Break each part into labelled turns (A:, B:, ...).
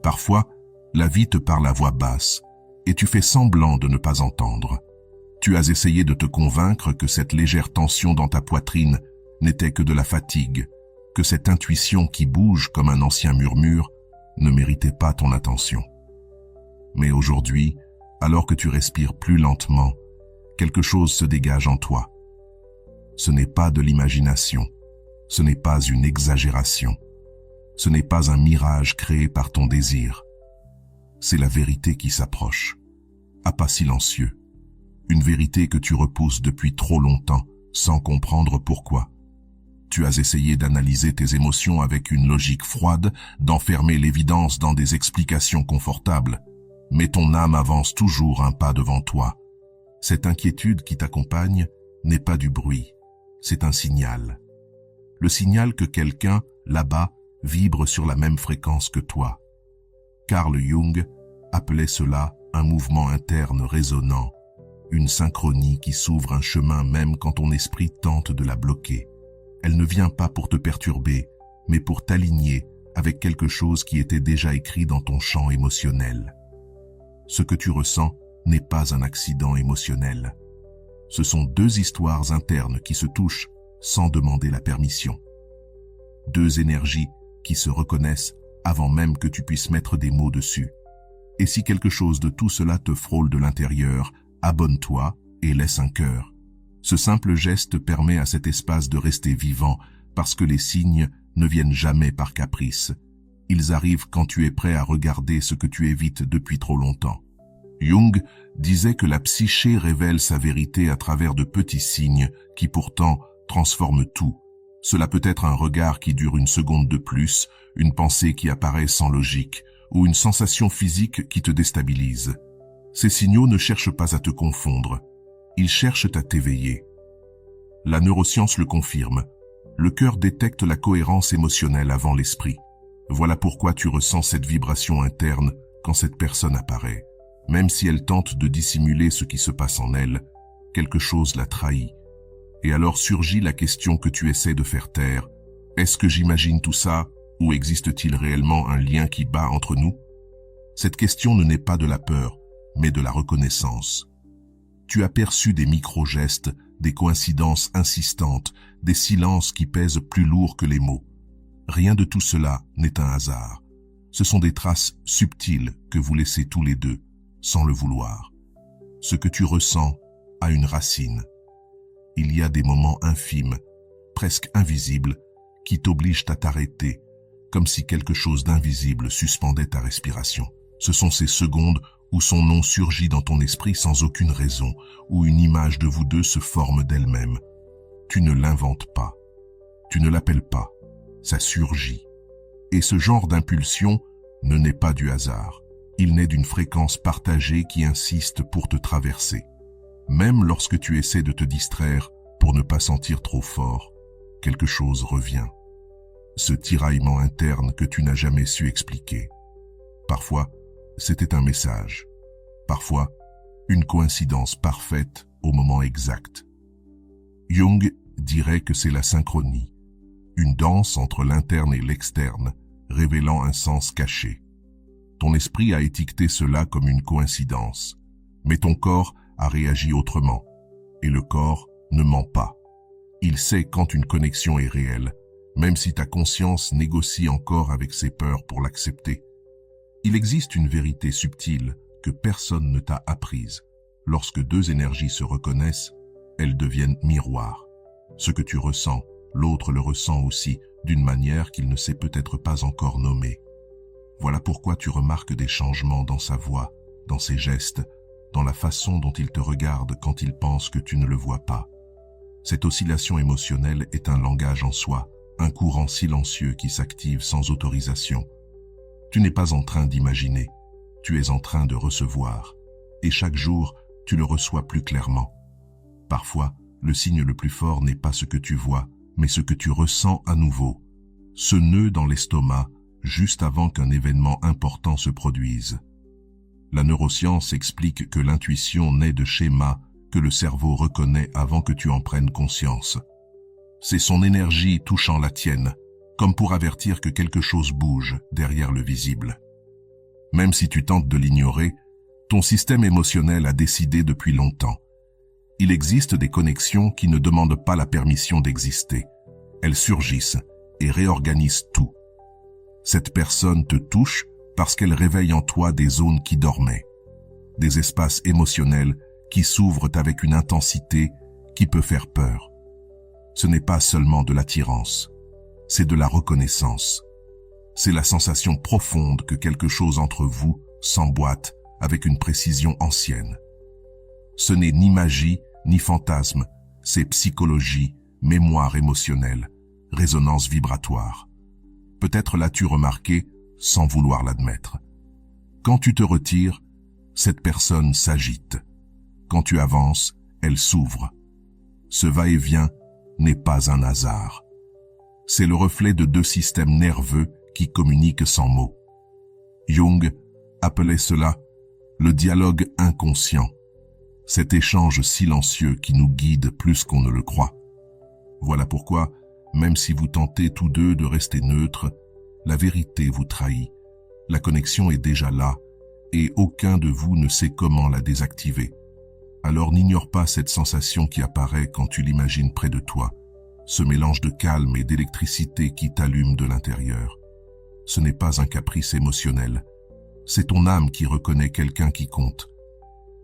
A: Parfois, la vie te parle à voix basse, et tu fais semblant de ne pas entendre. Tu as essayé de te convaincre que cette légère tension dans ta poitrine n'était que de la fatigue, que cette intuition qui bouge comme un ancien murmure ne méritait pas ton attention. Mais aujourd'hui, alors que tu respires plus lentement, quelque chose se dégage en toi. Ce n'est pas de l'imagination, ce n'est pas une exagération, ce n'est pas un mirage créé par ton désir. C'est la vérité qui s'approche, à pas silencieux. Une vérité que tu repousses depuis trop longtemps, sans comprendre pourquoi. Tu as essayé d'analyser tes émotions avec une logique froide, d'enfermer l'évidence dans des explications confortables. Mais ton âme avance toujours un pas devant toi. Cette inquiétude qui t'accompagne n'est pas du bruit, c'est un signal. Le signal que quelqu'un, là-bas, vibre sur la même fréquence que toi. Carl Jung appelait cela un mouvement interne résonnant, une synchronie qui s'ouvre un chemin même quand ton esprit tente de la bloquer. Elle ne vient pas pour te perturber, mais pour t'aligner avec quelque chose qui était déjà écrit dans ton champ émotionnel. Ce que tu ressens n'est pas un accident émotionnel. Ce sont deux histoires internes qui se touchent sans demander la permission. Deux énergies qui se reconnaissent avant même que tu puisses mettre des mots dessus. Et si quelque chose de tout cela te frôle de l'intérieur, abonne-toi et laisse un cœur. Ce simple geste permet à cet espace de rester vivant parce que les signes ne viennent jamais par caprice. Ils arrivent quand tu es prêt à regarder ce que tu évites depuis trop longtemps. Jung disait que la psyché révèle sa vérité à travers de petits signes qui pourtant transforment tout. Cela peut être un regard qui dure une seconde de plus, une pensée qui apparaît sans logique, ou une sensation physique qui te déstabilise. Ces signaux ne cherchent pas à te confondre, ils cherchent à t'éveiller. La neuroscience le confirme. Le cœur détecte la cohérence émotionnelle avant l'esprit. Voilà pourquoi tu ressens cette vibration interne quand cette personne apparaît. Même si elle tente de dissimuler ce qui se passe en elle, quelque chose la trahit. Et alors surgit la question que tu essaies de faire taire. Est-ce que j'imagine tout ça, ou existe-t-il réellement un lien qui bat entre nous? Cette question ne naît pas de la peur, mais de la reconnaissance. Tu as perçu des micro-gestes, des coïncidences insistantes, des silences qui pèsent plus lourd que les mots. Rien de tout cela n'est un hasard. Ce sont des traces subtiles que vous laissez tous les deux, sans le vouloir. Ce que tu ressens a une racine. Il y a des moments infimes, presque invisibles, qui t'obligent à t'arrêter, comme si quelque chose d'invisible suspendait ta respiration. Ce sont ces secondes où son nom surgit dans ton esprit sans aucune raison, où une image de vous deux se forme d'elle-même. Tu ne l'inventes pas, tu ne l'appelles pas, ça surgit. Et ce genre d'impulsion ne naît pas du hasard. Il naît d'une fréquence partagée qui insiste pour te traverser. Même lorsque tu essaies de te distraire pour ne pas sentir trop fort, quelque chose revient. Ce tiraillement interne que tu n'as jamais su expliquer. Parfois, c'était un message. Parfois, une coïncidence parfaite au moment exact. Jung dirait que c'est la synchronie, une danse entre l'interne et l'externe, révélant un sens caché. Ton esprit a étiqueté cela comme une coïncidence, mais ton corps a réagi autrement, et le corps ne ment pas. Il sait quand une connexion est réelle, même si ta conscience négocie encore avec ses peurs pour l'accepter. Il existe une vérité subtile que personne ne t'a apprise. Lorsque deux énergies se reconnaissent, elles deviennent miroirs. Ce que tu ressens, l'autre le ressent aussi, d'une manière qu'il ne sait peut-être pas encore nommer. Voilà pourquoi tu remarques des changements dans sa voix, dans ses gestes, dans la façon dont il te regarde quand il pense que tu ne le vois pas. Cette oscillation émotionnelle est un langage en soi, un courant silencieux qui s'active sans autorisation. Tu n'es pas en train d'imaginer, tu es en train de recevoir, et chaque jour, tu le reçois plus clairement. Parfois, le signe le plus fort n'est pas ce que tu vois, mais ce que tu ressens à nouveau. Ce nœud dans l'estomac, juste avant qu'un événement important se produise. La neuroscience explique que l'intuition naît de schémas que le cerveau reconnaît avant que tu en prennes conscience. C'est son énergie touchant la tienne, comme pour avertir que quelque chose bouge derrière le visible. Même si tu tentes de l'ignorer, ton système émotionnel a décidé depuis longtemps. Il existe des connexions qui ne demandent pas la permission d'exister. Elles surgissent et réorganisent tout. Cette personne te touche parce qu'elle réveille en toi des zones qui dormaient, des espaces émotionnels qui s'ouvrent avec une intensité qui peut faire peur. Ce n'est pas seulement de l'attirance, c'est de la reconnaissance. C'est la sensation profonde que quelque chose entre vous s'emboîte avec une précision ancienne. Ce n'est ni magie, ni fantasme, c'est psychologie, mémoire émotionnelle, résonance vibratoire. Peut-être l'as-tu remarqué sans vouloir l'admettre. Quand tu te retires, cette personne s'agite. Quand tu avances, elle s'ouvre. Ce va-et-vient n'est pas un hasard. C'est le reflet de deux systèmes nerveux qui communiquent sans mots. Jung appelait cela le dialogue inconscient, cet échange silencieux qui nous guide plus qu'on ne le croit. Voilà pourquoi, même si vous tentez tous deux de rester neutres, la vérité vous trahit. La connexion est déjà là, et aucun de vous ne sait comment la désactiver. Alors n'ignore pas cette sensation qui apparaît quand tu l'imagines près de toi, ce mélange de calme et d'électricité qui t'allume de l'intérieur. Ce n'est pas un caprice émotionnel, c'est ton âme qui reconnaît quelqu'un qui compte.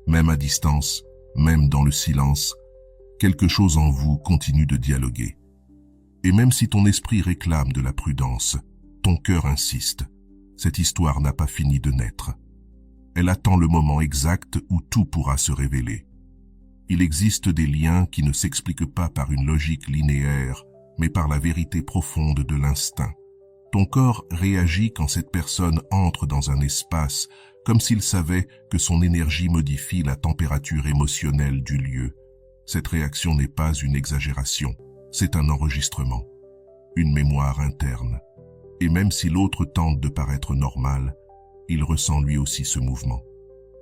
A: Même à distance, même dans le silence, quelque chose en vous continue de dialoguer. Et même si ton esprit réclame de la prudence, ton cœur insiste. Cette histoire n'a pas fini de naître. Elle attend le moment exact où tout pourra se révéler. Il existe des liens qui ne s'expliquent pas par une logique linéaire, mais par la vérité profonde de l'instinct. Ton corps réagit quand cette personne entre dans un espace, comme s'il savait que son énergie modifie la température émotionnelle du lieu. Cette réaction n'est pas une exagération, c'est un enregistrement, une mémoire interne. Et même si l'autre tente de paraître normal, il ressent lui aussi ce mouvement.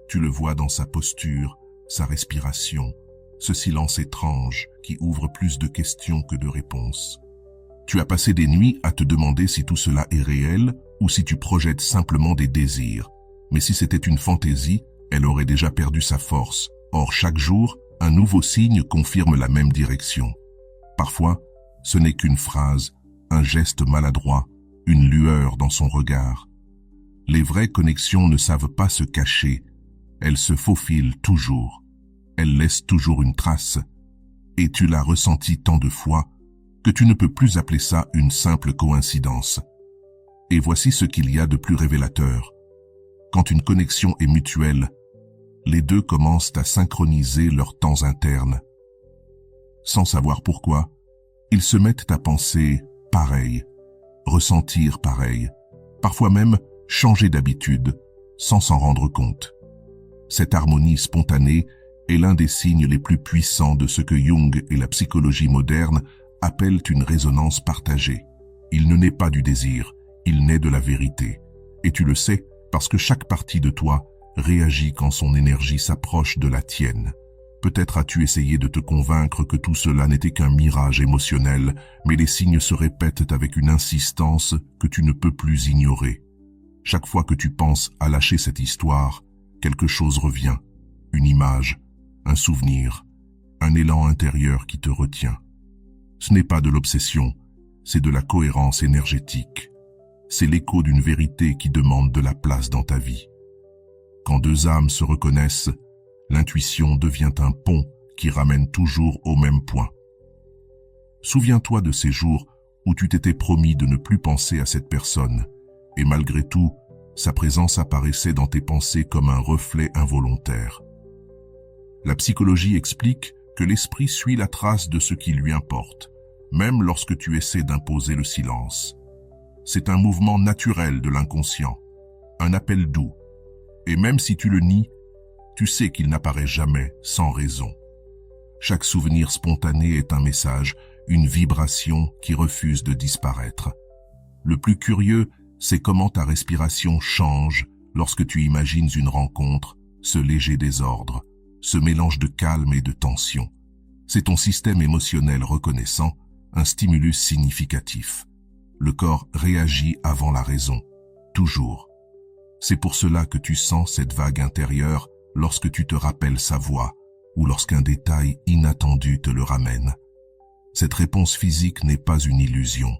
A: Tu le vois dans sa posture, sa respiration, ce silence étrange qui ouvre plus de questions que de réponses. Tu as passé des nuits à te demander si tout cela est réel ou si tu projettes simplement des désirs. Mais si c'était une fantaisie, elle aurait déjà perdu sa force. Or, chaque jour, un nouveau signe confirme la même direction. Parfois, ce n'est qu'une phrase, un geste maladroit, une lueur dans son regard. Les vraies connexions ne savent pas se cacher. Elles se faufilent toujours. Elles laissent toujours une trace. Et tu l'as ressenti tant de fois que tu ne peux plus appeler ça une simple coïncidence. Et voici ce qu'il y a de plus révélateur. Quand une connexion est mutuelle, les deux commencent à synchroniser leurs temps internes. Sans savoir pourquoi, ils se mettent à penser pareil, ressentir pareil, parfois même changer d'habitude, sans s'en rendre compte. Cette harmonie spontanée est l'un des signes les plus puissants de ce que Jung et la psychologie moderne appellent une résonance partagée. Il ne naît pas du désir, il naît de la vérité. Et tu le sais parce que chaque partie de toi réagit quand son énergie s'approche de la tienne. Peut-être as-tu essayé de te convaincre que tout cela n'était qu'un mirage émotionnel, mais les signes se répètent avec une insistance que tu ne peux plus ignorer. Chaque fois que tu penses à lâcher cette histoire, quelque chose revient, une image, un souvenir, un élan intérieur qui te retient. Ce n'est pas de l'obsession, c'est de la cohérence énergétique. C'est l'écho d'une vérité qui demande de la place dans ta vie. Quand deux âmes se reconnaissent, l'intuition devient un pont qui ramène toujours au même point. Souviens-toi de ces jours où tu t'étais promis de ne plus penser à cette personne, et malgré tout, sa présence apparaissait dans tes pensées comme un reflet involontaire. La psychologie explique que l'esprit suit la trace de ce qui lui importe, même lorsque tu essaies d'imposer le silence. C'est un mouvement naturel de l'inconscient, un appel doux, et même si tu le nies, tu sais qu'il n'apparaît jamais sans raison. Chaque souvenir spontané est un message, une vibration qui refuse de disparaître. Le plus curieux, c'est comment ta respiration change lorsque tu imagines une rencontre, ce léger désordre, ce mélange de calme et de tension. C'est ton système émotionnel reconnaissant un stimulus significatif. Le corps réagit avant la raison, toujours. C'est pour cela que tu sens cette vague intérieure lorsque tu te rappelles sa voix ou lorsqu'un détail inattendu te le ramène. Cette réponse physique n'est pas une illusion.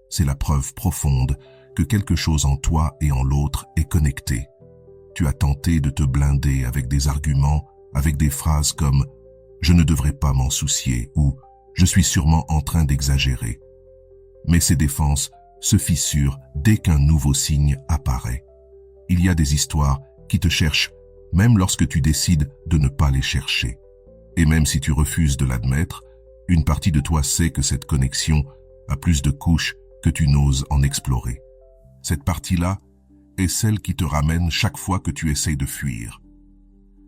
A: C'est la preuve profonde que quelque chose en toi et en l'autre est connecté. Tu as tenté de te blinder avec des arguments, avec des phrases comme « je ne devrais pas m'en soucier » ou « je suis sûrement en train d'exagérer ». Mais ces défenses se fissurent dès qu'un nouveau signe apparaît. Il y a des histoires qui te cherchent même lorsque tu décides de ne pas les chercher. Et même si tu refuses de l'admettre, une partie de toi sait que cette connexion a plus de couches que tu n'oses en explorer. Cette partie-là est celle qui te ramène chaque fois que tu essayes de fuir.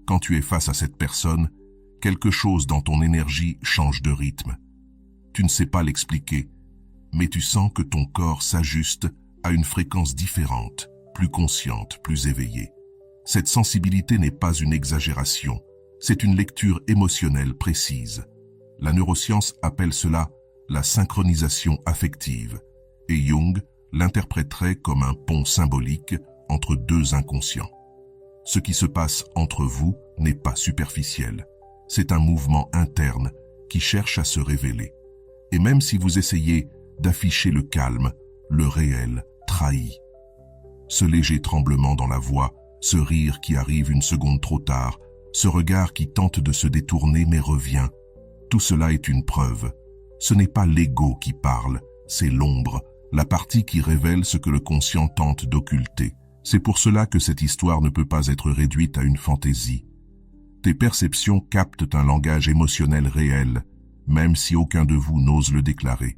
A: Quand tu es face à cette personne, quelque chose dans ton énergie change de rythme. Tu ne sais pas l'expliquer, mais tu sens que ton corps s'ajuste à une fréquence différente, plus consciente, plus éveillée. Cette sensibilité n'est pas une exagération, c'est une lecture émotionnelle précise. La neuroscience appelle cela la synchronisation affective, et Jung l'interpréterait comme un pont symbolique entre deux inconscients. Ce qui se passe entre vous n'est pas superficiel, c'est un mouvement interne qui cherche à se révéler. Et même si vous essayez d'afficher le calme, le réel trahit. Ce léger tremblement dans la voix, ce rire qui arrive une seconde trop tard, ce regard qui tente de se détourner mais revient, tout cela est une preuve. Ce n'est pas l'ego qui parle, c'est l'ombre, la partie qui révèle ce que le conscient tente d'occulter. C'est pour cela que cette histoire ne peut pas être réduite à une fantaisie. Tes perceptions captent un langage émotionnel réel, même si aucun de vous n'ose le déclarer.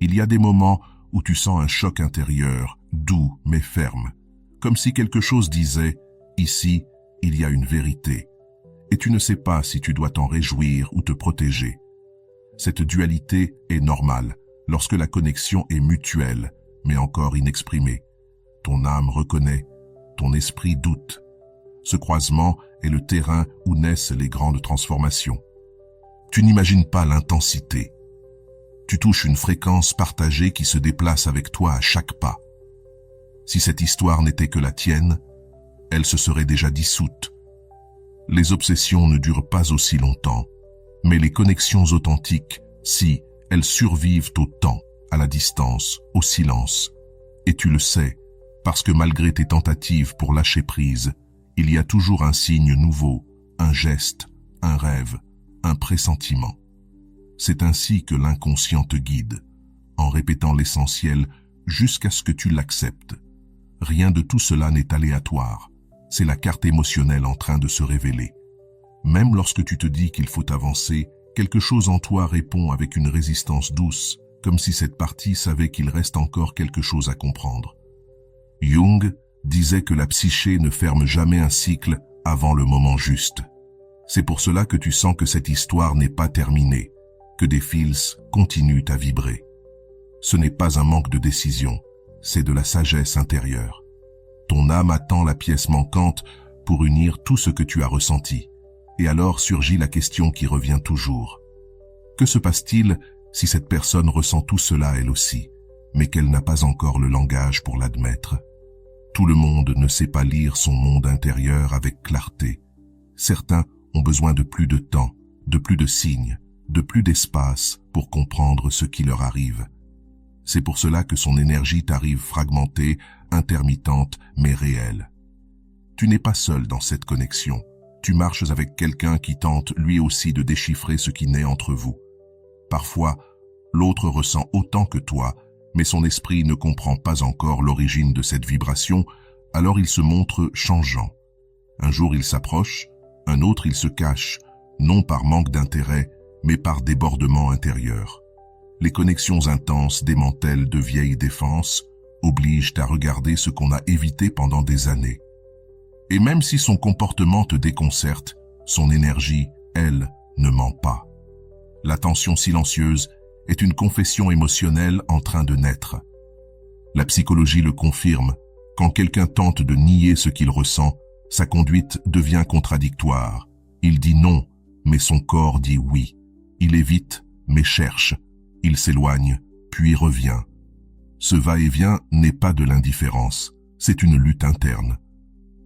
A: Il y a des moments où tu sens un choc intérieur, doux mais ferme, comme si quelque chose disait « ici, il y a une vérité ». Et tu ne sais pas si tu dois t'en réjouir ou te protéger. Cette dualité est normale lorsque la connexion est mutuelle, mais encore inexprimée. Ton âme reconnaît, ton esprit doute. Ce croisement est le terrain où naissent les grandes transformations. Tu n'imagines pas l'intensité. Tu touches une fréquence partagée qui se déplace avec toi à chaque pas. Si cette histoire n'était que la tienne, elle se serait déjà dissoute. Les obsessions ne durent pas aussi longtemps, mais les connexions authentiques, si, elles survivent au temps, à la distance, au silence. Et tu le sais, parce que malgré tes tentatives pour lâcher prise, il y a toujours un signe nouveau, un geste, un rêve, un pressentiment. C'est ainsi que l'inconscient te guide, en répétant l'essentiel jusqu'à ce que tu l'acceptes. Rien de tout cela n'est aléatoire. C'est la carte émotionnelle en train de se révéler. Même lorsque tu te dis qu'il faut avancer, quelque chose en toi répond avec une résistance douce, comme si cette partie savait qu'il reste encore quelque chose à comprendre. Jung disait que la psyché ne ferme jamais un cycle avant le moment juste. C'est pour cela que tu sens que cette histoire n'est pas terminée, que des fils continuent à vibrer. Ce n'est pas un manque de décision, c'est de la sagesse intérieure. Ton âme attend la pièce manquante pour unir tout ce que tu as ressenti. Et alors surgit la question qui revient toujours. Que se passe-t-il si cette personne ressent tout cela elle aussi, mais qu'elle n'a pas encore le langage pour l'admettre? Tout le monde ne sait pas lire son monde intérieur avec clarté. Certains ont besoin de plus de temps, de plus de signes, de plus d'espace pour comprendre ce qui leur arrive. C'est pour cela que son énergie t'arrive fragmentée, intermittente, mais réelle. Tu n'es pas seul dans cette connexion. Tu marches avec quelqu'un qui tente lui aussi de déchiffrer ce qui naît entre vous. Parfois, l'autre ressent autant que toi, mais son esprit ne comprend pas encore l'origine de cette vibration, alors il se montre changeant. Un jour il s'approche, un autre il se cache, non par manque d'intérêt, mais par débordement intérieur. Les connexions intenses démantèlent de vieilles défenses, obligent à regarder ce qu'on a évité pendant des années. Et même si son comportement te déconcerte, son énergie, elle, ne ment pas. La tension silencieuse est une confession émotionnelle en train de naître. La psychologie le confirme, quand quelqu'un tente de nier ce qu'il ressent, sa conduite devient contradictoire. Il dit non, mais son corps dit oui. Il évite, mais cherche. Il s'éloigne, puis revient. Ce va-et-vient n'est pas de l'indifférence, c'est une lutte interne.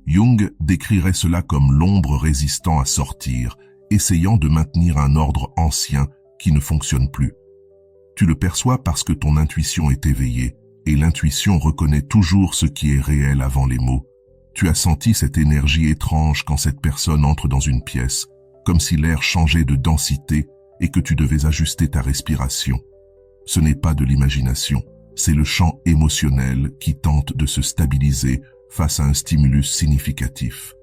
A: Jung décrirait cela comme l'ombre résistant à sortir, essayant de maintenir un ordre ancien qui ne fonctionne plus. Tu le perçois parce que ton intuition est éveillée, et l'intuition reconnaît toujours ce qui est réel avant les mots. Tu as senti cette énergie étrange quand cette personne entre dans une pièce, comme si l'air changeait de densité et que tu devais ajuster ta respiration. Ce n'est pas de l'imagination, c'est le champ émotionnel qui tente de se stabiliser face à un stimulus significatif.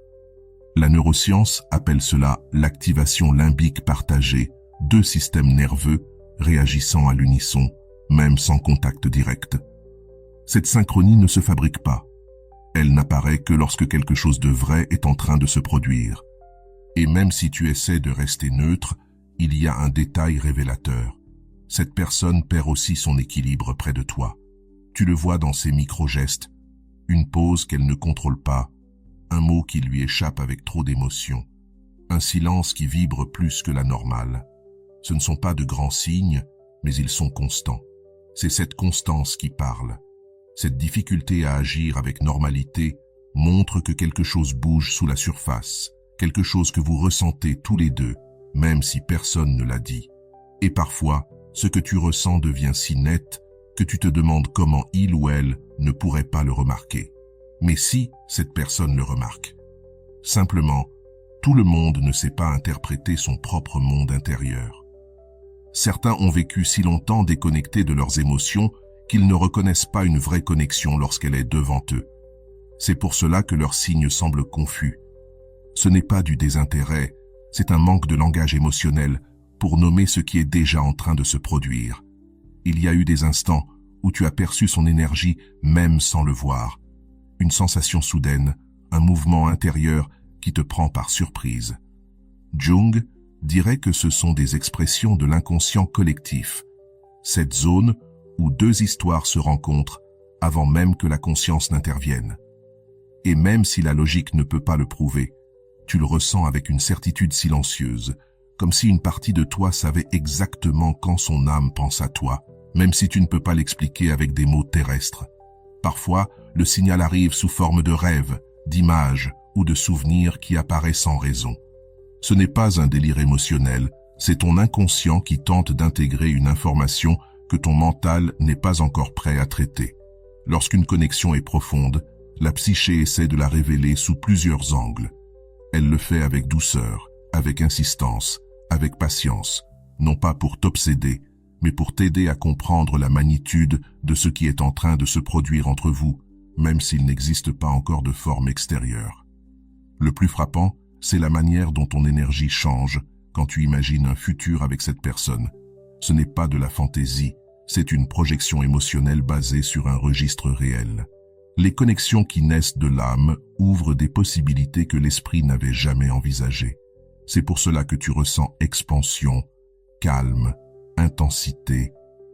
A: La neuroscience appelle cela l'activation limbique partagée, deux systèmes nerveux réagissant à l'unisson, même sans contact direct. Cette synchronie ne se fabrique pas. Elle n'apparaît que lorsque quelque chose de vrai est en train de se produire. Et même si tu essaies de rester neutre, il y a un détail révélateur. Cette personne perd aussi son équilibre près de toi. Tu le vois dans ses micro-gestes, une pause qu'elle ne contrôle pas, un mot qui lui échappe avec trop d'émotion, un silence qui vibre plus que la normale. Ce ne sont pas de grands signes, mais ils sont constants. C'est cette constance qui parle. Cette difficulté à agir avec normalité montre que quelque chose bouge sous la surface, quelque chose que vous ressentez tous les deux, même si personne ne l'a dit. Et parfois, ce que tu ressens devient si net que tu te demandes comment il ou elle ne pourrait pas le remarquer. Mais si cette personne le remarque. Simplement, tout le monde ne sait pas interpréter son propre monde intérieur. Certains ont vécu si longtemps déconnectés de leurs émotions qu'ils ne reconnaissent pas une vraie connexion lorsqu'elle est devant eux. C'est pour cela que leurs signes semblent confus. Ce n'est pas du désintérêt, c'est un manque de langage émotionnel pour nommer ce qui est déjà en train de se produire. Il y a eu des instants où tu as perçu son énergie même sans le voir. Une sensation soudaine, un mouvement intérieur qui te prend par surprise. Jung dirait que ce sont des expressions de l'inconscient collectif, cette zone où deux histoires se rencontrent avant même que la conscience n'intervienne. Et même si la logique ne peut pas le prouver, tu le ressens avec une certitude silencieuse, comme si une partie de toi savait exactement quand son âme pense à toi, même si tu ne peux pas l'expliquer avec des mots terrestres. Parfois, le signal arrive sous forme de rêve, d'image ou de souvenir qui apparaît sans raison. Ce n'est pas un délire émotionnel, c'est ton inconscient qui tente d'intégrer une information que ton mental n'est pas encore prêt à traiter. Lorsqu'une connexion est profonde, la psyché essaie de la révéler sous plusieurs angles. Elle le fait avec douceur, avec insistance, avec patience, non pas pour t'obséder, mais pour t'aider à comprendre la magnitude de ce qui est en train de se produire entre vous, même s'il n'existe pas encore de forme extérieure. Le plus frappant, c'est la manière dont ton énergie change quand tu imagines un futur avec cette personne. Ce n'est pas de la fantaisie, c'est une projection émotionnelle basée sur un registre réel. Les connexions qui naissent de l'âme ouvrent des possibilités que l'esprit n'avait jamais envisagées. C'est pour cela que tu ressens expansion, calme, intensité,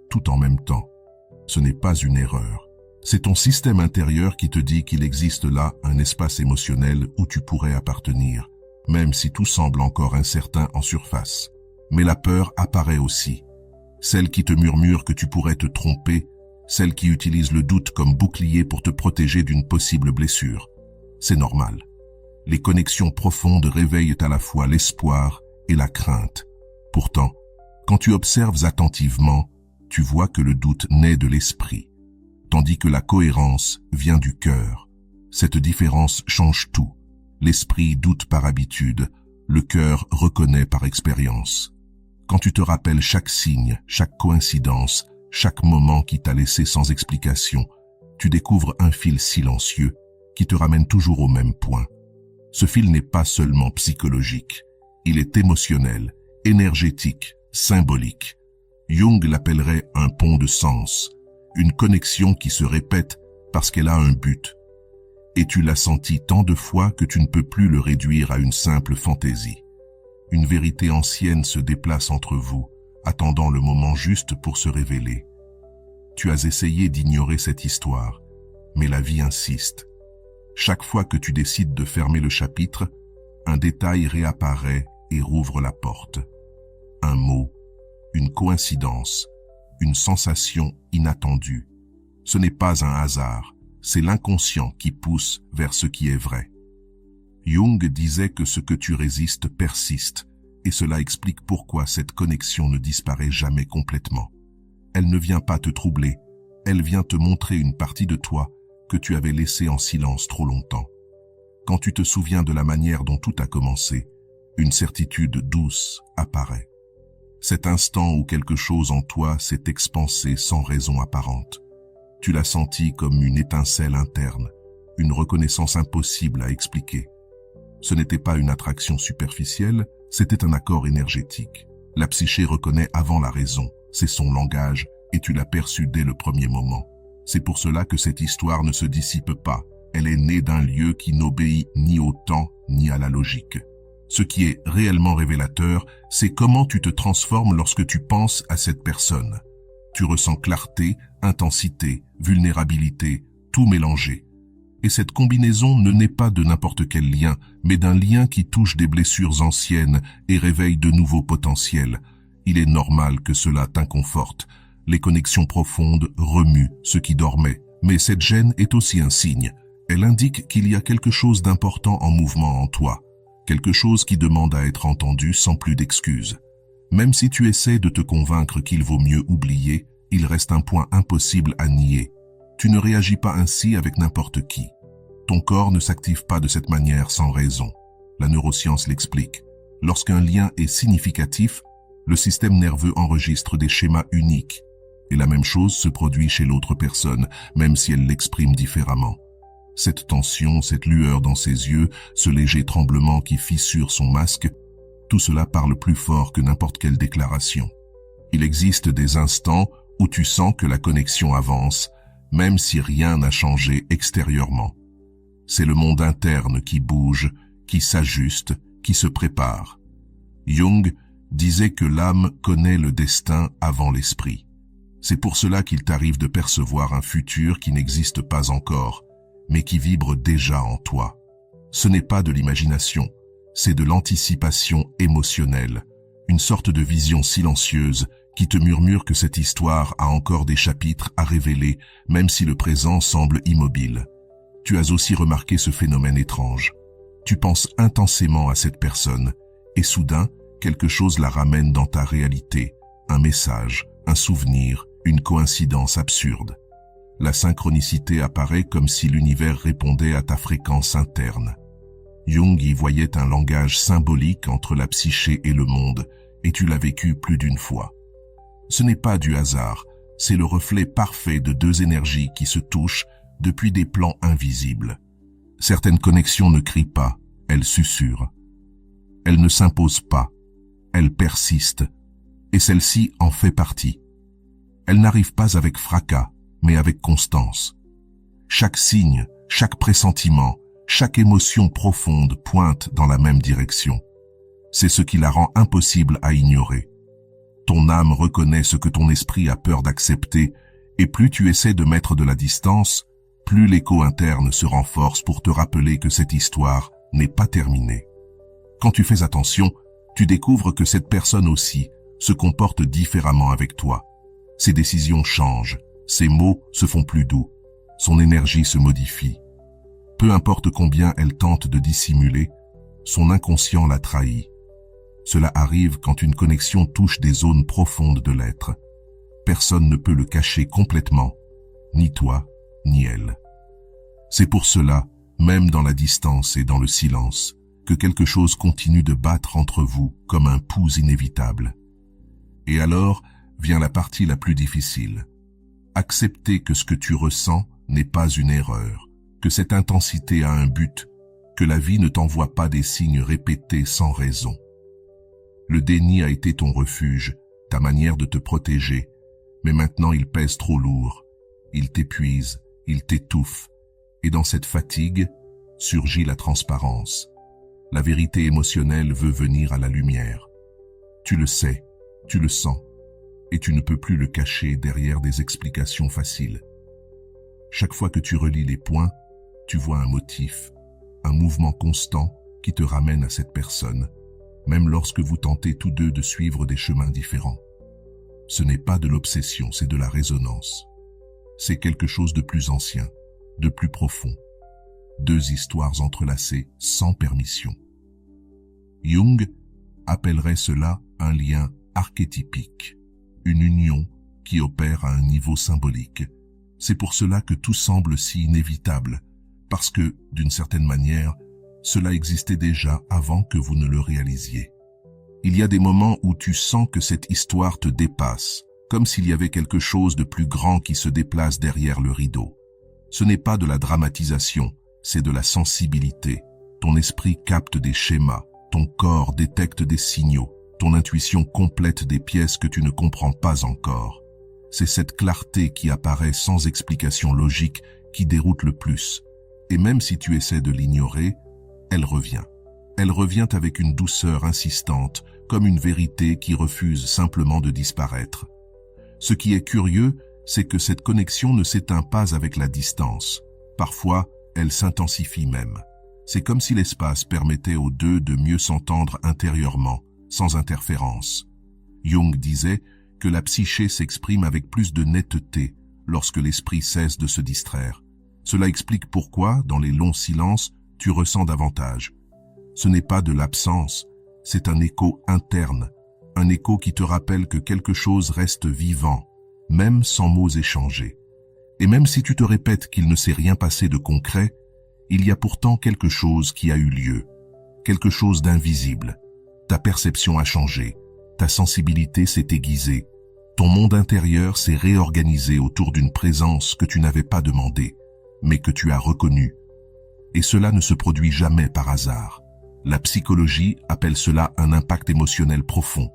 A: tout en même temps. Ce n'est pas une erreur. C'est ton système intérieur qui te dit qu'il existe là un espace émotionnel où tu pourrais appartenir, même si tout semble encore incertain en surface. Mais la peur apparaît aussi. Celle qui te murmure que tu pourrais te tromper, celle qui utilise le doute comme bouclier pour te protéger d'une possible blessure. C'est normal. Les connexions profondes réveillent à la fois l'espoir et la crainte. Pourtant, quand tu observes attentivement, tu vois que le doute naît de l'esprit, tandis que la cohérence vient du cœur. Cette différence change tout. L'esprit doute par habitude, le cœur reconnaît par expérience. Quand tu te rappelles chaque signe, chaque coïncidence, chaque moment qui t'a laissé sans explication, tu découvres un fil silencieux qui te ramène toujours au même point. Ce fil n'est pas seulement psychologique, il est émotionnel, énergétique, symbolique. Jung l'appellerait un pont de sens, une connexion qui se répète parce qu'elle a un but. Et tu l'as senti tant de fois que tu ne peux plus le réduire à une simple fantaisie. Une vérité ancienne se déplace entre vous, attendant le moment juste pour se révéler. Tu as essayé d'ignorer cette histoire, mais la vie insiste. Chaque fois que tu décides de fermer le chapitre, un détail réapparaît et rouvre la porte. Un mot, une coïncidence, une sensation inattendue. Ce n'est pas un hasard, c'est l'inconscient qui pousse vers ce qui est vrai. Jung disait que ce que tu résistes persiste, et cela explique pourquoi cette connexion ne disparaît jamais complètement. Elle ne vient pas te troubler, elle vient te montrer une partie de toi que tu avais laissée en silence trop longtemps. Quand tu te souviens de la manière dont tout a commencé, une certitude douce apparaît. Cet instant où quelque chose en toi s'est expansé sans raison apparente. Tu l'as senti comme une étincelle interne, une reconnaissance impossible à expliquer. Ce n'était pas une attraction superficielle, c'était un accord énergétique. La psyché reconnaît avant la raison, c'est son langage, et tu l'as perçu dès le premier moment. C'est pour cela que cette histoire ne se dissipe pas, elle est née d'un lieu qui n'obéit ni au temps ni à la logique. Ce qui est réellement révélateur, c'est comment tu te transformes lorsque tu penses à cette personne. Tu ressens clarté, intensité, vulnérabilité, tout mélangé. Et cette combinaison ne naît pas de n'importe quel lien, mais d'un lien qui touche des blessures anciennes et réveille de nouveaux potentiels. Il est normal que cela t'inconforte. Les connexions profondes remuent ce qui dormait. Mais cette gêne est aussi un signe. Elle indique qu'il y a quelque chose d'important en mouvement en toi. Quelque chose qui demande à être entendu sans plus d'excuses. Même si tu essaies de te convaincre qu'il vaut mieux oublier, il reste un point impossible à nier. Tu ne réagis pas ainsi avec n'importe qui. Ton corps ne s'active pas de cette manière sans raison. La neuroscience l'explique. Lorsqu'un lien est significatif, le système nerveux enregistre des schémas uniques. Et la même chose se produit chez l'autre personne, même si elle l'exprime différemment. Cette tension, cette lueur dans ses yeux, ce léger tremblement qui fissure son masque, tout cela parle plus fort que n'importe quelle déclaration. Il existe des instants où tu sens que la connexion avance, même si rien n'a changé extérieurement. C'est le monde interne qui bouge, qui s'ajuste, qui se prépare. Jung disait que l'âme connaît le destin avant l'esprit. C'est pour cela qu'il t'arrive de percevoir un futur qui n'existe pas encore, mais qui vibre déjà en toi. Ce n'est pas de l'imagination, c'est de l'anticipation émotionnelle, une sorte de vision silencieuse qui te murmure que cette histoire a encore des chapitres à révéler, même si le présent semble immobile. Tu as aussi remarqué ce phénomène étrange. Tu penses intensément à cette personne, et soudain, quelque chose la ramène dans ta réalité, un message, un souvenir, une coïncidence absurde. La synchronicité apparaît comme si l'univers répondait à ta fréquence interne. Jung y voyait un langage symbolique entre la psyché et le monde, et tu l'as vécu plus d'une fois. Ce n'est pas du hasard, c'est le reflet parfait de deux énergies qui se touchent depuis des plans invisibles. Certaines connexions ne crient pas, elles susurrent. Elles ne s'imposent pas, elles persistent, et celle-ci en fait partie. Elle n'arrive pas avec fracas, mais avec constance. Chaque signe, chaque pressentiment, chaque émotion profonde pointe dans la même direction. C'est ce qui la rend impossible à ignorer. Ton âme reconnaît ce que ton esprit a peur d'accepter, et plus tu essaies de mettre de la distance, plus l'écho interne se renforce pour te rappeler que cette histoire n'est pas terminée. Quand tu fais attention, tu découvres que cette personne aussi se comporte différemment avec toi. Ses décisions changent, ses mots se font plus doux, son énergie se modifie. Peu importe combien elle tente de dissimuler, son inconscient la trahit. Cela arrive quand une connexion touche des zones profondes de l'être. Personne ne peut le cacher complètement, ni toi, ni elle. C'est pour cela, même dans la distance et dans le silence, que quelque chose continue de battre entre vous comme un pouls inévitable. Et alors vient la partie la plus difficile. Accepter que ce que tu ressens n'est pas une erreur, que cette intensité a un but, que la vie ne t'envoie pas des signes répétés sans raison. Le déni a été ton refuge, ta manière de te protéger, mais maintenant il pèse trop lourd, il t'épuise, il t'étouffe, et dans cette fatigue surgit la transparence. La vérité émotionnelle veut venir à la lumière. Tu le sais, tu le sens, et tu ne peux plus le cacher derrière des explications faciles. Chaque fois que tu relis les points, tu vois un motif, un mouvement constant qui te ramène à cette personne, même lorsque vous tentez tous deux de suivre des chemins différents. Ce n'est pas de l'obsession, c'est de la résonance. C'est quelque chose de plus ancien, de plus profond. deux histoires entrelacées sans permission. Jung appellerait cela un lien archétypique, une union qui opère à un niveau symbolique. C'est pour cela que tout semble si inévitable, parce que, d'une certaine manière, cela existait déjà avant que vous ne le réalisiez. Il y a des moments où tu sens que cette histoire te dépasse, comme s'il y avait quelque chose de plus grand qui se déplace derrière le rideau. Ce n'est pas de la dramatisation, c'est de la sensibilité. Ton esprit capte des schémas, ton corps détecte des signaux, ton intuition complète des pièces que tu ne comprends pas encore. C'est cette clarté qui apparaît sans explication logique qui déroute le plus. Et même si tu essaies de l'ignorer, elle revient. Elle revient avec une douceur insistante, comme une vérité qui refuse simplement de disparaître. Ce qui est curieux, c'est que cette connexion ne s'éteint pas avec la distance. Parfois, elle s'intensifie même. C'est comme si l'espace permettait aux deux de mieux s'entendre intérieurement, sans interférence. Jung disait que la psyché s'exprime avec plus de netteté lorsque l'esprit cesse de se distraire. Cela explique pourquoi, dans les longs silences, tu ressens davantage. Ce n'est pas de l'absence, c'est un écho interne, un écho qui te rappelle que quelque chose reste vivant, même sans mots échangés. Et même si tu te répètes qu'il ne s'est rien passé de concret, il y a pourtant quelque chose qui a eu lieu, quelque chose d'invisible. Ta perception a changé, ta sensibilité s'est aiguisée, ton monde intérieur s'est réorganisé autour d'une présence que tu n'avais pas demandée, mais que tu as reconnue. Et cela ne se produit jamais par hasard. La psychologie appelle cela un impact émotionnel profond,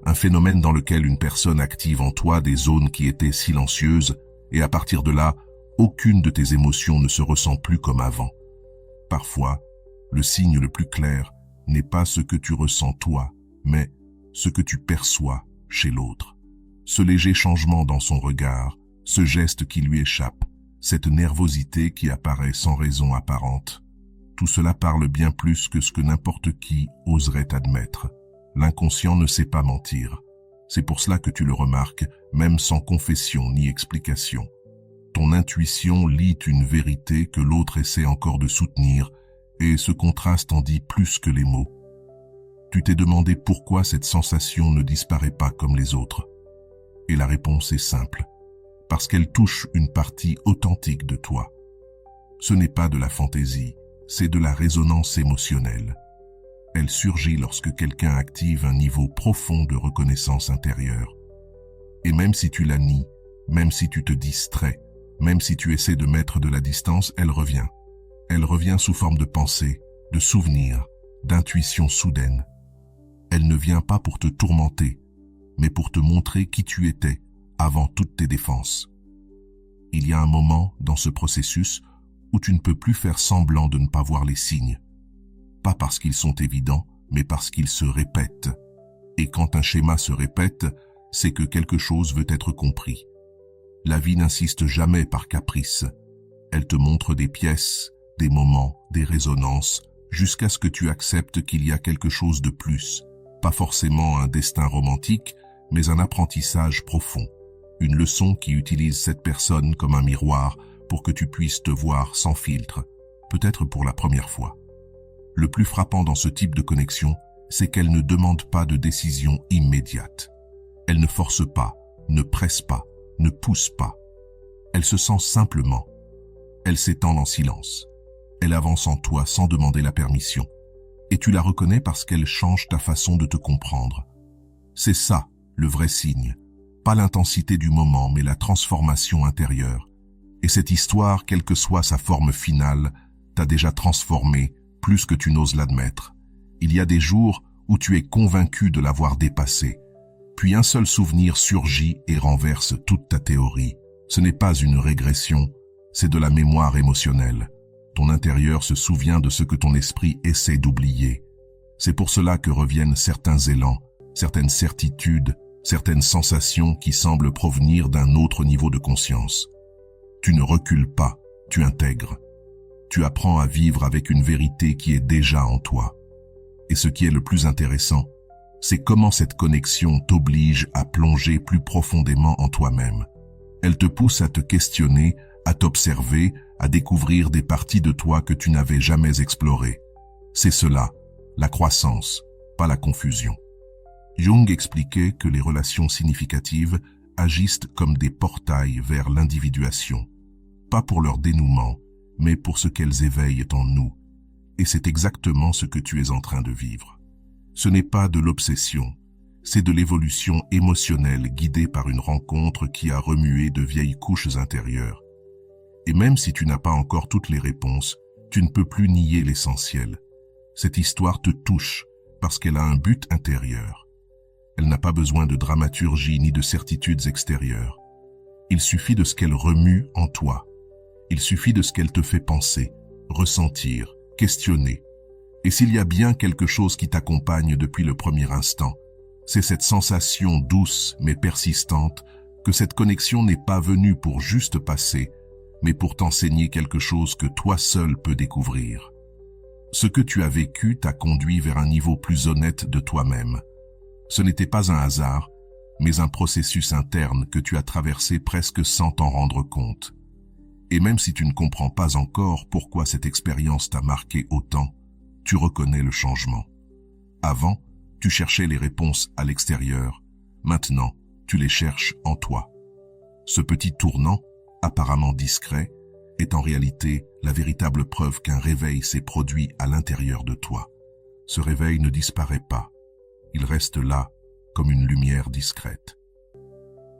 A: un phénomène dans lequel une personne active en toi des zones qui étaient silencieuses, et à partir de là, aucune de tes émotions ne se ressent plus comme avant. Parfois, le signe le plus clair n'est pas ce que tu ressens toi, mais ce que tu perçois chez l'autre. Ce léger changement dans son regard, ce geste qui lui échappe, cette nervosité qui apparaît sans raison apparente. Tout cela parle bien plus que ce que n'importe qui oserait admettre. L'inconscient ne sait pas mentir. C'est pour cela que tu le remarques, même sans confession ni explication. Ton intuition lit une vérité que l'autre essaie encore de soutenir, et ce contraste en dit plus que les mots. Tu t'es demandé pourquoi cette sensation ne disparaît pas comme les autres. Et la réponse est simple. Parce qu'elle touche une partie authentique de toi. Ce n'est pas de la fantaisie, c'est de la résonance émotionnelle. Elle surgit lorsque quelqu'un active un niveau profond de reconnaissance intérieure. Et même si tu la nies, même si tu te distrais, même si tu essaies de mettre de la distance, elle revient. Elle revient sous forme de pensée, de souvenir, d'intuition soudaine. Elle ne vient pas pour te tourmenter, mais pour te montrer qui tu étais avant toutes tes défenses. Il y a un moment dans ce processus où tu ne peux plus faire semblant de ne pas voir les signes. Pas parce qu'ils sont évidents, mais parce qu'ils se répètent. Et quand un schéma se répète, c'est que quelque chose veut être compris. La vie n'insiste jamais par caprice. Elle te montre des pièces, des moments, des résonances, jusqu'à ce que tu acceptes qu'il y a quelque chose de plus. Pas forcément un destin romantique, mais un apprentissage profond. Une leçon qui utilise cette personne comme un miroir pour que tu puisses te voir sans filtre, peut-être pour la première fois. Le plus frappant dans ce type de connexion, c'est qu'elle ne demande pas de décision immédiate. Elle ne force pas, ne presse pas, ne pousse pas. Elle se sent simplement. Elle s'étend en silence. Elle avance en toi sans demander la permission. Et tu la reconnais parce qu'elle change ta façon de te comprendre. C'est ça, le vrai signe. Pas l'intensité du moment, mais la transformation intérieure. Et cette histoire, quelle que soit sa forme finale, t'a déjà transformé, plus que tu n'oses l'admettre. Il y a des jours où tu es convaincu de l'avoir dépassé. Puis un seul souvenir surgit et renverse toute ta théorie. Ce n'est pas une régression, c'est de la mémoire émotionnelle. Ton intérieur se souvient de ce que ton esprit essaie d'oublier. C'est pour cela que reviennent certains élans, certaines certitudes, certaines sensations qui semblent provenir d'un autre niveau de conscience. Tu ne recules pas, tu intègres. Tu apprends à vivre avec une vérité qui est déjà en toi. Et ce qui est le plus intéressant, c'est comment cette connexion t'oblige à plonger plus profondément en toi-même. Elle te pousse à te questionner, à t'observer, à découvrir des parties de toi que tu n'avais jamais explorées. C'est cela, la croissance, pas la confusion. Jung expliquait que les relations significatives agissent comme des portails vers l'individuation, pas pour leur dénouement, mais pour ce qu'elles éveillent en nous. Et c'est exactement ce que tu es en train de vivre. Ce n'est pas de l'obsession, c'est de l'évolution émotionnelle guidée par une rencontre qui a remué de vieilles couches intérieures. Et même si tu n'as pas encore toutes les réponses, tu ne peux plus nier l'essentiel. Cette histoire te touche parce qu'elle a un but intérieur. Elle n'a pas besoin de dramaturgie ni de certitudes extérieures. Il suffit de ce qu'elle remue en toi. Il suffit de ce qu'elle te fait penser, ressentir, questionner. Et s'il y a bien quelque chose qui t'accompagne depuis le premier instant, c'est cette sensation douce mais persistante que cette connexion n'est pas venue pour juste passer, mais pour t'enseigner quelque chose que toi seul peux découvrir. Ce que tu as vécu t'a conduit vers un niveau plus honnête de toi-même. Ce n'était pas un hasard, mais un processus interne que tu as traversé presque sans t'en rendre compte. Et même si tu ne comprends pas encore pourquoi cette expérience t'a marqué autant, tu reconnais le changement. Avant, tu cherchais les réponses à l'extérieur. Maintenant, tu les cherches en toi. Ce petit tournant, apparemment discret, est en réalité la véritable preuve qu'un réveil s'est produit à l'intérieur de toi. Ce réveil ne disparaît pas. Il reste là, comme une lumière discrète.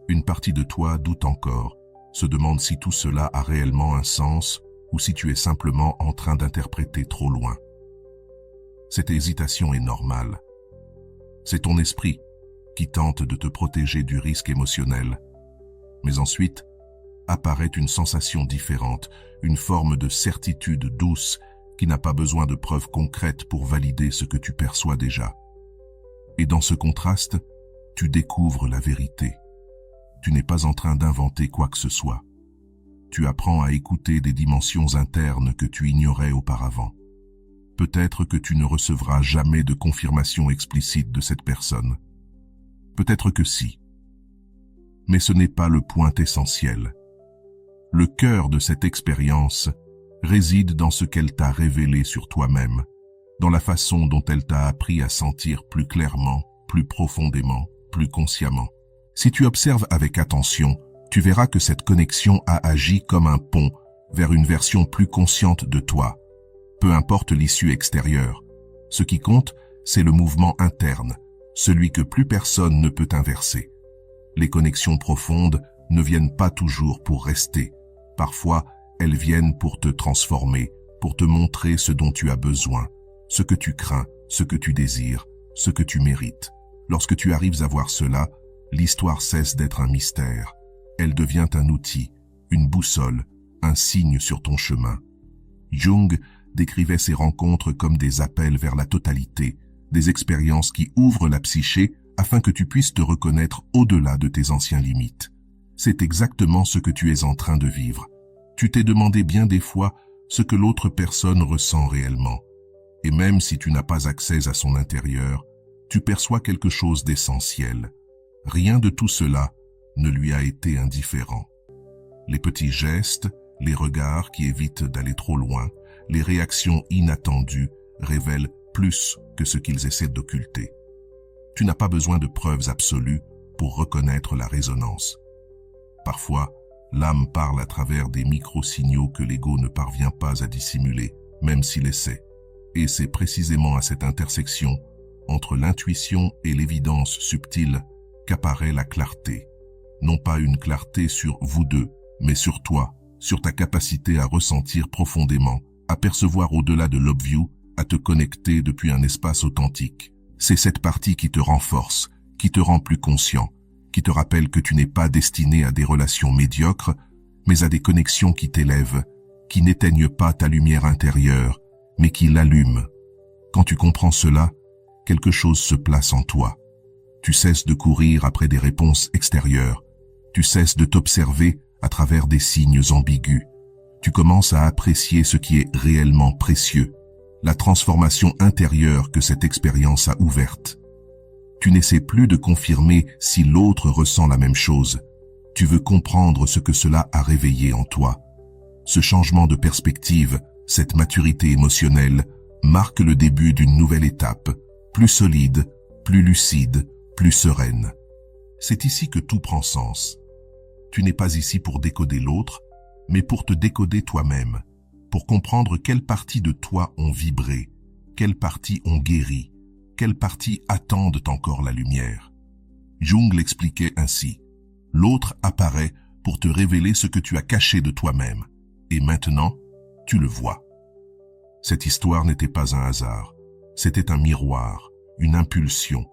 A: Une partie de toi doute encore, se demande si tout cela a réellement un sens ou si tu es simplement en train d'interpréter trop loin. Cette hésitation est normale. C'est ton esprit qui tente de te protéger du risque émotionnel. Mais ensuite, apparaît une sensation différente, une forme de certitude douce qui n'a pas besoin de preuves concrètes pour valider ce que tu perçois déjà. Et dans ce contraste, tu découvres la vérité. Tu n'es pas en train d'inventer quoi que ce soit. Tu apprends à écouter des dimensions internes que tu ignorais auparavant. Peut-être que tu ne recevras jamais de confirmation explicite de cette personne. Peut-être que si. Mais ce n'est pas le point essentiel. Le cœur de cette expérience réside dans ce qu'elle t'a révélé sur toi-même, dans la façon dont elle t'a appris à sentir plus clairement, plus profondément, plus consciemment. Si tu observes avec attention, tu verras que cette connexion a agi comme un pont vers une version plus consciente de toi. Peu importe l'issue extérieure. Ce qui compte, c'est le mouvement interne, celui que plus personne ne peut inverser. Les connexions profondes ne viennent pas toujours pour rester. Parfois, elles viennent pour te transformer, pour te montrer ce dont tu as besoin, ce que tu crains, ce que tu désires, ce que tu mérites. Lorsque tu arrives à voir cela, l'histoire cesse d'être un mystère. Elle devient un outil, une boussole, un signe sur ton chemin. Jung décrivait ces rencontres comme des appels vers la totalité, des expériences qui ouvrent la psyché afin que tu puisses te reconnaître au-delà de tes anciennes limites. C'est exactement ce que tu es en train de vivre. Tu t'es demandé bien des fois ce que l'autre personne ressent réellement. Et même si tu n'as pas accès à son intérieur, tu perçois quelque chose d'essentiel. Rien de tout cela ne lui a été indifférent. Les petits gestes, les regards qui évitent d'aller trop loin, les réactions inattendues révèlent plus que ce qu'ils essaient d'occulter. Tu n'as pas besoin de preuves absolues pour reconnaître la résonance. Parfois, l'âme parle à travers des micro-signaux que l'ego ne parvient pas à dissimuler, même s'il essaie. Et c'est précisément à cette intersection, entre l'intuition et l'évidence subtile, qu'apparaît la clarté. Non pas une clarté sur vous deux, mais sur toi, sur ta capacité à ressentir profondément, à percevoir au-delà de l'obvious, à te connecter depuis un espace authentique. C'est cette partie qui te renforce, qui te rend plus conscient, qui te rappelle que tu n'es pas destiné à des relations médiocres, mais à des connexions qui t'élèvent, qui n'éteignent pas ta lumière intérieure, mais qui l'allument. Quand tu comprends cela, quelque chose se place en toi. Tu cesses de courir après des réponses extérieures. Tu cesses de t'observer à travers des signes ambigus. Tu commences à apprécier ce qui est réellement précieux, la transformation intérieure que cette expérience a ouverte. Tu n'essaies plus de confirmer si l'autre ressent la même chose. Tu veux comprendre ce que cela a réveillé en toi. Ce changement de perspective, cette maturité émotionnelle, marque le début d'une nouvelle étape, plus solide, plus lucide, plus sereine. C'est ici que tout prend sens. Tu n'es pas ici pour décoder l'autre, mais pour te décoder toi-même, pour comprendre quelles parties de toi ont vibré, quelles parties ont guéri, quelles parties attendent encore la lumière. Jung l'expliquait ainsi. L'autre apparaît pour te révéler ce que tu as caché de toi-même. Et maintenant, tu le vois. Cette histoire n'était pas un hasard. C'était un miroir, une impulsion,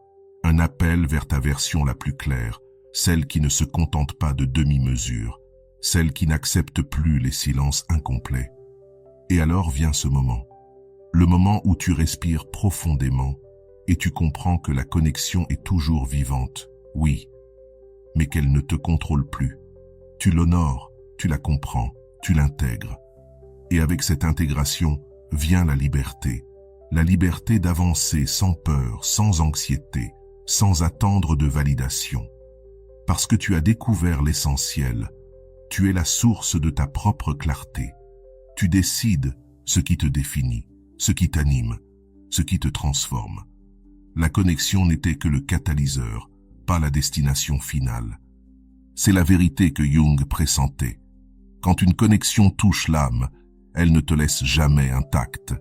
A: un appel vers ta version la plus claire, celle qui ne se contente pas de demi-mesures, celle qui n'accepte plus les silences incomplets. Et alors vient ce moment. Le moment où tu respires profondément et tu comprends que la connexion est toujours vivante, oui, mais qu'elle ne te contrôle plus. Tu l'honores, tu la comprends, tu l'intègres. Et avec cette intégration vient la liberté d'avancer sans peur, sans anxiété, sans attendre de validation. Parce que tu as découvert l'essentiel, tu es la source de ta propre clarté. Tu décides ce qui te définit, ce qui t'anime, ce qui te transforme. La connexion n'était que le catalyseur, pas la destination finale. C'est la vérité que Jung pressentait. Quand une connexion touche l'âme, elle ne te laisse jamais intacte.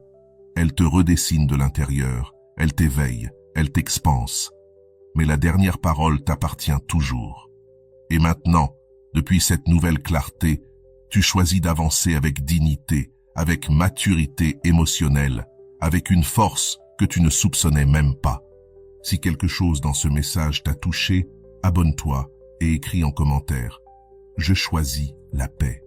A: Elle te redessine de l'intérieur, elle t'éveille, elle t'expanse. Mais la dernière parole t'appartient toujours. Et maintenant, depuis cette nouvelle clarté, tu choisis d'avancer avec dignité, avec maturité émotionnelle, avec une force que tu ne soupçonnais même pas. Si quelque chose dans ce message t'a touché, abonne-toi et écris en commentaire. Je choisis la paix.